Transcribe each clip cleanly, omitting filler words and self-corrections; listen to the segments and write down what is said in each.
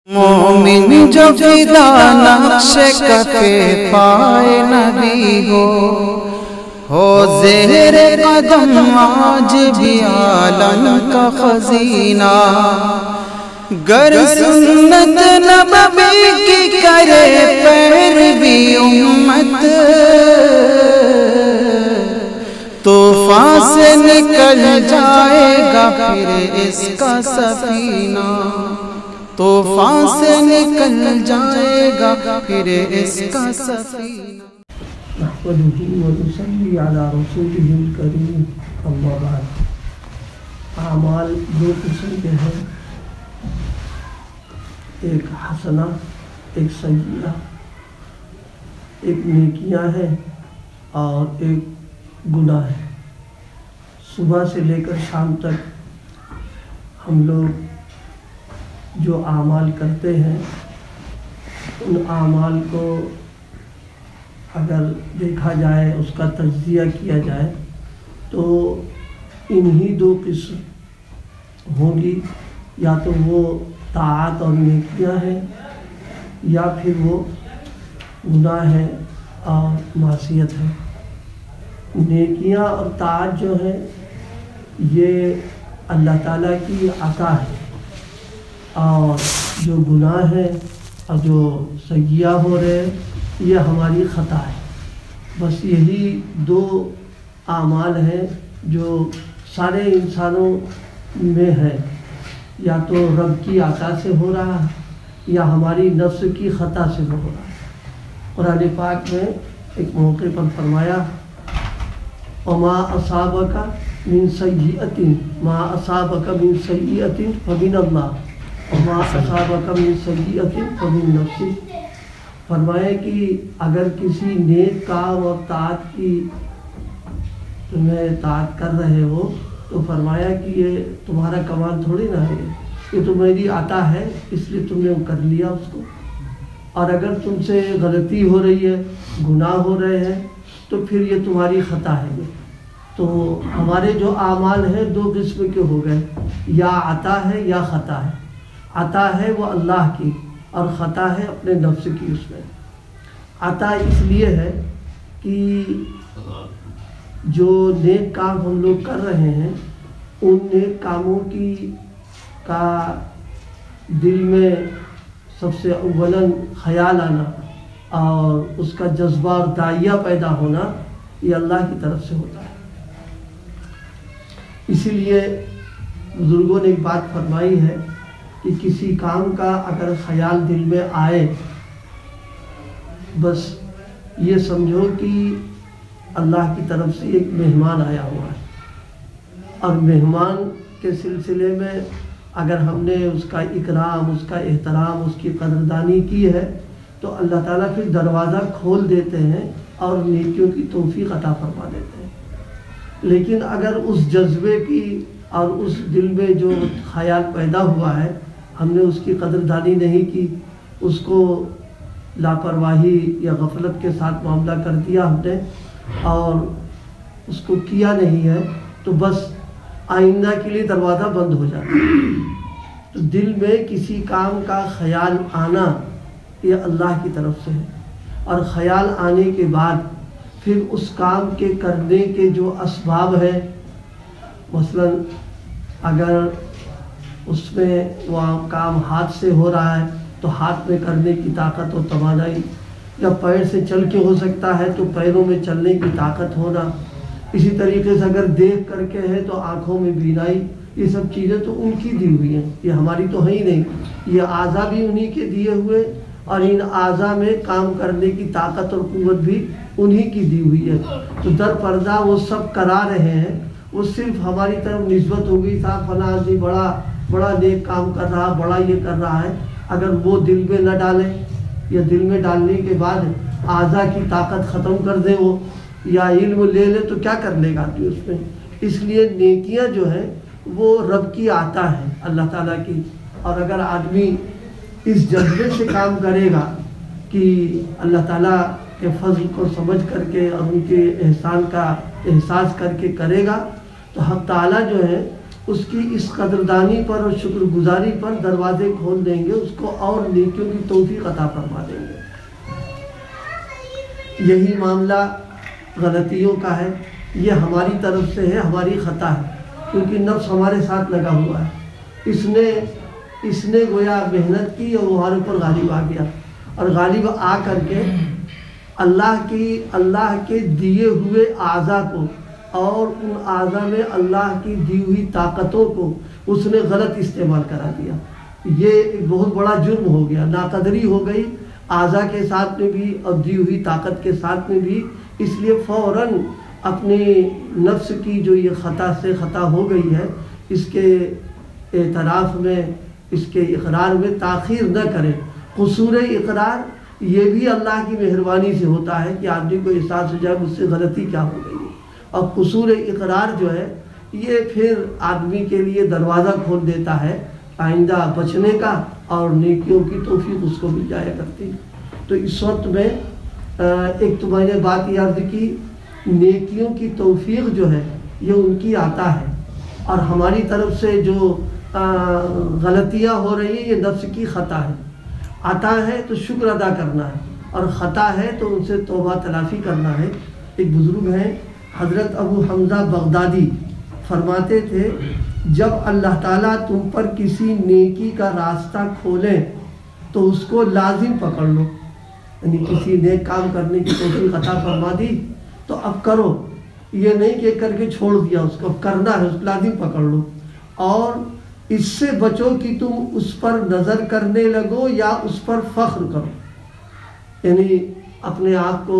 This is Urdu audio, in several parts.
مومن جو فدا نقش کفے پائے نبی ہو زہر قدم آج بھی عالم کا خزینہ، گر سنت نبوی کی کرے پیروی امت، طوفان سے نکل جائے گا پھر اس کا سفینہ، طوفان سے نکل جائے گا پھر اس کا سفینہ۔ نحمدہ و نصلی علی رسولہ الکریم، اما بعد۔ اعمال دو قسم کے ہیں، ایک حسنہ، ایک سیئہ، ایک نیکیاں ہیں اور ایک گناہ ہے۔ صبح سے لے کر شام تک ہم لوگ جو اعمال کرتے ہیں، ان اعمال کو اگر دیکھا جائے، اس کا تجزیہ کیا جائے تو انہی دو قسم ہوں گی، یا تو وہ طاعت اور نیکیاں ہیں، یا پھر وہ گناہ ہے اور معصیت ہے۔ نیکیاں اور طاعت جو ہے یہ اللہ تعالیٰ کی عطا ہے، اور جو گناہ ہے اور جو سیئہ ہو رہے ہیں یہ ہماری خطا ہے۔ بس یہی دو اعمال ہیں جو سارے انسانوں میں ہے، یا تو رب کی عطا سے ہو رہا ہے یا ہماری نفس کی خطا سے ہو رہا ہے۔ قرآن پاک میں ایک موقع پر فرمایا، وَمَا أَصَابَكَ مِن سَيِّئَةٍ مَا أَصَابَكَ مِن سَيِّئَةٍ فَمِنَ اللَّهِ وَمَا أَصَابَكَ مِن سَيِّئَةٍ فَمِن نَفْسِكَ۔ فرمایا کہ اگر کسی نیک کام اور طاعت کی تمہیں طاعت کر رہے ہو تو فرمایا کہ یہ تمہارا کمال تھوڑی نہ ہے، یہ تو میری عطا ہے، اس لیے تم نے کر لیا اس کو۔ اور اگر تم سے غلطی ہو رہی ہے، گناہ ہو رہے ہیں، تو پھر یہ تمہاری خطا ہے۔ تو ہمارے جو اعمال ہیں دو قسم کے ہو گئے، یا عطا ہے یا خطا ہے۔ عطا ہے وہ اللہ کی، اور خطا ہے اپنے نفس کی۔ اس میں عطا اس لیے ہے کہ جو نیک کام ہم لوگ کر رہے ہیں، ان نیک کاموں کا دل میں سب سے اولاً خیال آنا اور اس کا جذبہ اور داعیہ پیدا ہونا، یہ اللہ کی طرف سے ہوتا ہے۔ اسی لیے بزرگوں نے ایک بات فرمائی ہے کہ کسی کام کا اگر خیال دل میں آئے، بس یہ سمجھو کہ اللہ کی طرف سے ایک مہمان آیا ہوا ہے، اور مہمان کے سلسلے میں اگر ہم نے اس کا اکرام، اس کا احترام، اس کی قدردانی کی ہے تو اللہ تعالیٰ پھر دروازہ کھول دیتے ہیں اور نیکیوں کی توفیق عطا فرما دیتے ہیں۔ لیکن اگر اس جذبے کی اور اس دل میں جو خیال پیدا ہوا ہے، ہم نے اس کی قدردانی نہیں کی، اس کو لاپرواہی یا غفلت کے ساتھ معاملہ کر دیا ہم نے، اور اس کو کیا نہیں ہے، تو بس آئندہ کے لیے دروازہ بند ہو جاتا ہے۔ تو دل میں کسی کام کا خیال آنا یہ اللہ کی طرف سے ہے، اور خیال آنے کے بعد پھر اس کام کے کرنے کے جو اسباب ہیں، مثلا اگر اس میں وہ کام ہاتھ سے ہو رہا ہے تو ہاتھ میں کرنے کی طاقت و توانائی، یا پیر سے چل کے ہو سکتا ہے تو پیروں میں چلنے کی طاقت ہونا، اسی طریقے سے اگر دیکھ کر کے ہے تو آنکھوں میں بینائی، یہ سب چیزیں تو ان کی دی ہوئی ہیں، یہ ہماری تو ہے ہی نہیں۔ یہ اعضاء بھی انہی کے دیے ہوئے، اور ان اعضاء میں کام کرنے کی طاقت اور قوت بھی انہی کی دی ہوئی ہے۔ تو در پردہ وہ سب کرا رہے ہیں، وہ صرف ہماری طرف نسبت ہو گئی، صاحب فلاں آدمی بڑا نیک کام کر رہا، بڑا یہ کر رہا ہے۔ اگر وہ دل میں نہ ڈالیں، یا دل میں ڈالنے کے بعد اعضاء کی طاقت ختم کر دے وہ، یا علم لے لے، تو کیا کر لے گا آدمی اس میں؟ اس لیے نیکیاں جو ہیں وہ رب کی عطا ہے، اللہ تعالیٰ کی۔ اور اگر آدمی اس جذبے سے کام کرے گا کہ اللہ تعالیٰ کے فضل کو سمجھ کر کے اور ان کے احسان کا احساس کر کے کرے گا، تو حق تعالیٰ جو ہے اس کی اس قدردانی پر اور شکر گزاری پر دروازے کھول دیں گے، اس کو اور نیکیوں کی توفیق عطا فرما دیں گے۔ یہی معاملہ غلطیوں کا ہے، یہ ہماری طرف سے ہے، ہماری خطا ہے، کیونکہ نفس ہمارے ساتھ لگا ہوا ہے۔ اس نے گویا محنت کی اور وہ ہمارے اوپر غالب آ گیا، اور غالب آ کر کے اللہ کے دیے ہوئے اعضاء کو اور ان اعضاء میں اللہ کی دی ہوئی طاقتوں کو اس نے غلط استعمال کرا دیا۔ یہ ایک بہت بڑا جرم ہو گیا، ناقدری ہو گئی اعضاء کے ساتھ میں بھی اور دی ہوئی طاقت کے ساتھ میں بھی۔ اس لیے فوراً اپنی نفس کی جو یہ خطا سے خطا ہو گئی ہے، اس کے اعتراف میں، اس کے اقرار میں تاخیر نہ کرے۔ قصور اقرار یہ بھی اللہ کی مہربانی سے ہوتا ہے کہ آدمی کو احساس ہو جائے مجھ سے غلطی کیا ہو گئی ہے، اور قصور اقرار جو ہے یہ پھر آدمی کے لیے دروازہ کھول دیتا ہے آئندہ بچنے کا، اور نیکیوں کی توفیق اس کو مل جایا کرتی۔ تو اس وقت میں ایک تو میں نے بات یہ عرض کی، نیکیوں کی توفیق جو ہے یہ ان کی عطا ہے، اور ہماری طرف سے جو غلطیاں ہو رہی ہیں یہ نفس کی خطا ہے۔ عطا ہے تو شکر ادا کرنا ہے، اور خطا ہے تو ان سے توبہ تلافی کرنا ہے۔ ایک بزرگ ہیں حضرت ابو حمزہ بغدادی، فرماتے تھے جب اللہ تعالیٰ تم پر کسی نیکی کا راستہ کھولیں تو اس کو لازم پکڑ لو، یعنی کسی نیک کام کرنے کی توفیق عطا فرما دی تو اب کرو، یہ نہیں کہ کر کے چھوڑ دیا، اس کو کرنا ہے، اس کو لازم پکڑ لو، اور اس سے بچو کہ تم اس پر نظر کرنے لگو یا اس پر فخر کرو، یعنی اپنے آپ کو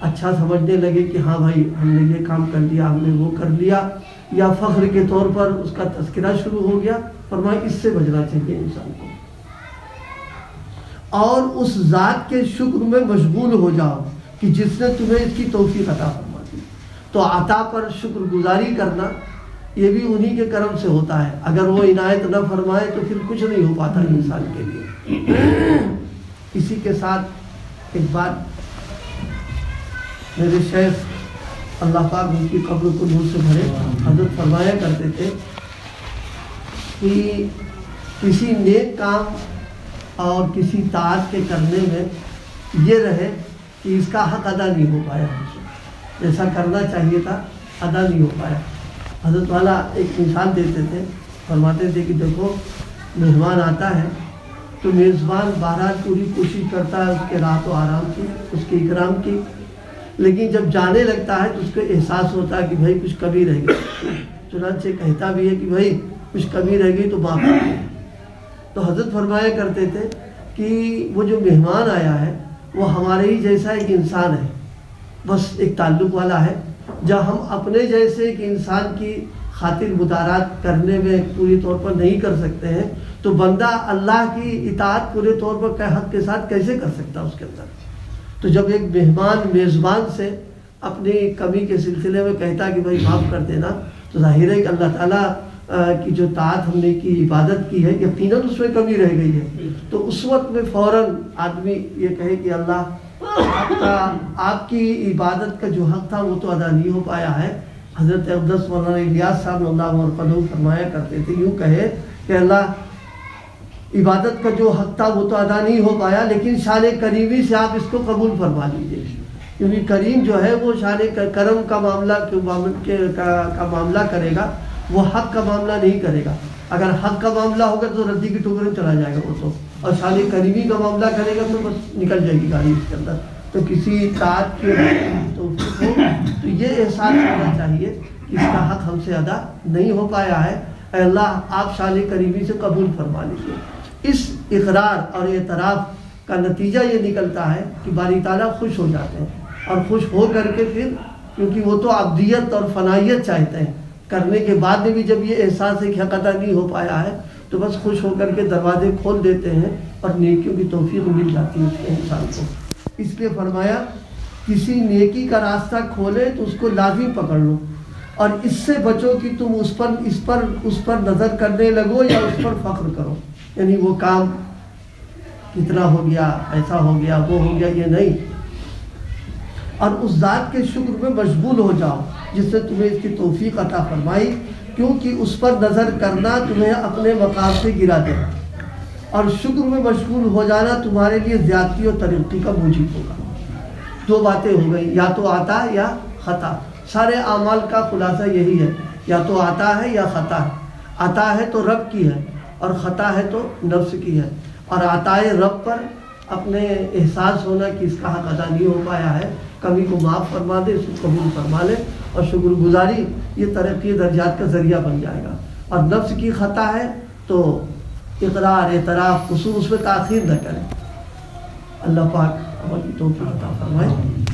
اچھا سمجھنے لگے کہ ہاں بھائی ہم نے یہ کام کر لیا، ہم نے وہ کر لیا، یا فخر کے طور پر اس کا تذکرہ شروع ہو گیا۔ فرمایا اس سے بچنا چاہیے انسان کو، اور اس ذات کے شکر میں مشغول ہو جاؤ کہ جس نے تمہیں اس کی توفیق عطا فرما دی۔ تو عطا پر شکر گزاری کرنا یہ بھی انہی کے کرم سے ہوتا ہے، اگر وہ عنایت نہ فرمائے تو پھر کچھ نہیں ہو پاتا انسان کے لیے۔ اسی کے ساتھ ایک بات، میرے شیخ اللہ پاک ان کی قبر کو نور سے بھرے، حضرت فرمایا کرتے تھے کہ کسی نیک کام اور کسی طاعت کے کرنے میں یہ رہے کہ اس کا حق ادا نہیں ہو پایا، جیسا کرنا چاہیے تھا ادا نہیں ہو پایا۔ حضرت والا ایک مثال دیتے تھے، فرماتے تھے کہ دیکھو مہمان آتا ہے تو میزبان بہرحال پوری کوشش کرتا ہے اس کے راحت و آرام کی، اس کے اکرام کی، لیکن جب جانے لگتا ہے تو اس کو احساس ہوتا ہے کہ بھائی کچھ کمی رہ گئی، چنانچہ کہتا بھی ہے کہ بھائی کچھ کمی رہ گئی تو معاف کر دیں۔ تو حضرت فرمایا کرتے تھے کہ وہ جو مہمان آیا ہے وہ ہمارے ہی جیسا ایک انسان ہے، بس ایک تعلق والا ہے۔ جب ہم اپنے جیسے ایک انسان کی خاطر مدارات کرنے میں پوری طور پر نہیں کر سکتے ہیں تو بندہ اللہ کی اطاعت پورے طور پر حق کے ساتھ کیسے کر سکتا اس کے اندر؟ تو جب ایک مہمان میزبان سے اپنی کمی کے سلسلے میں کہتا کہ بھائی معاف کر دینا، تو ظاہر ہے کہ اللہ تعالیٰ کی جو طاعت ہم نے کی، عبادت کی ہے، یقیناً اس میں کمی رہ گئی ہے۔ تو اس وقت میں فوراً آدمی یہ کہے کہ اللہ آپ کی عبادت کا جو حق تھا وہ تو ادا نہیں ہو پایا ہے۔ حضرت اقدس مولانا الیاس صاحب اللہ مرقدہ فرمایا کرتے تھے، یوں کہے کہ اللہ عبادت کا جو حق تھا وہ تو ادا نہیں ہو پایا، لیکن شان کریمی سے آپ اس کو قبول فرما لیجیے، کیونکہ کریم جو ہے وہ شان کرم کا معاملہ کرے گا، وہ حق کا معاملہ نہیں کرے گا۔ اگر حق کا معاملہ ہوگا تو ردی کی ٹکڑے چلا جائے گا وہ تو، اور شان کریمی کا معاملہ کرے گا تو بس نکل جائے گی گاڑی اس کے اندر۔ تو کسی طاعت کی توفیق ہو تو یہ احساس ہونا چاہیے کہ اس کا حق ہم سے ادا نہیں ہو پایا ہے، اے اللہ آپ شان کریمی سے قبول فرما لیجیے۔ اس اقرار اور اعتراف کا نتیجہ یہ نکلتا ہے کہ باری تعالیٰ خوش ہو جاتے ہیں، اور خوش ہو کر کے پھر، کیونکہ وہ تو ابدیت اور فنائیت چاہتے ہیں، کرنے کے بعد بھی جب یہ احساس ہے کہ حق ادا نہیں ہو پایا ہے تو بس خوش ہو کر کے دروازے کھول دیتے ہیں اور نیکیوں کی توفیق مل جاتی ہے اس کے انسان کو۔ اس لیے فرمایا کسی نیکی کا راستہ کھولے تو اس کو لازم پکڑ لو، اور اس سے بچو کہ تم اس پر نظر کرنے لگو یا اس پر فخر کرو، یعنی وہ کام کتنا ہو گیا، ایسا ہو گیا، وہ ہو گیا، یہ نہیں، اور اس ذات کے شکر میں مشغول ہو جاؤ جس سے تمہیں اس کی توفیق عطا فرمائی۔ کیونکہ اس پر نظر کرنا تمہیں اپنے مقام سے گرا دے، اور شکر میں مشغول ہو جانا تمہارے لیے زیادتی اور ترقی کا موجب ہوگا۔ دو باتیں ہو گئی، یا تو عطا یا خطا۔ سارے اعمال کا خلاصہ یہی ہے، یا تو عطا ہے یا خطا ہے۔ عطا ہے تو رب کی ہے، اور خطا ہے تو نفس کی ہے۔ اور عطائے رب پر اپنے احساس ہونا کہ اس کا حق ادا نہیں ہو پایا ہے، کمی کو معاف فرما دے، اس کو قبول فرما لے، اور شکر گزاری یہ ترقی درجات کا ذریعہ بن جائے گا۔ اور نفس کی خطا ہے تو اقرار، اعتراف، قصور، اس میں تاخیر نہ کریں۔ اللہ پاک عمل کی توفیق عطا فرمائے۔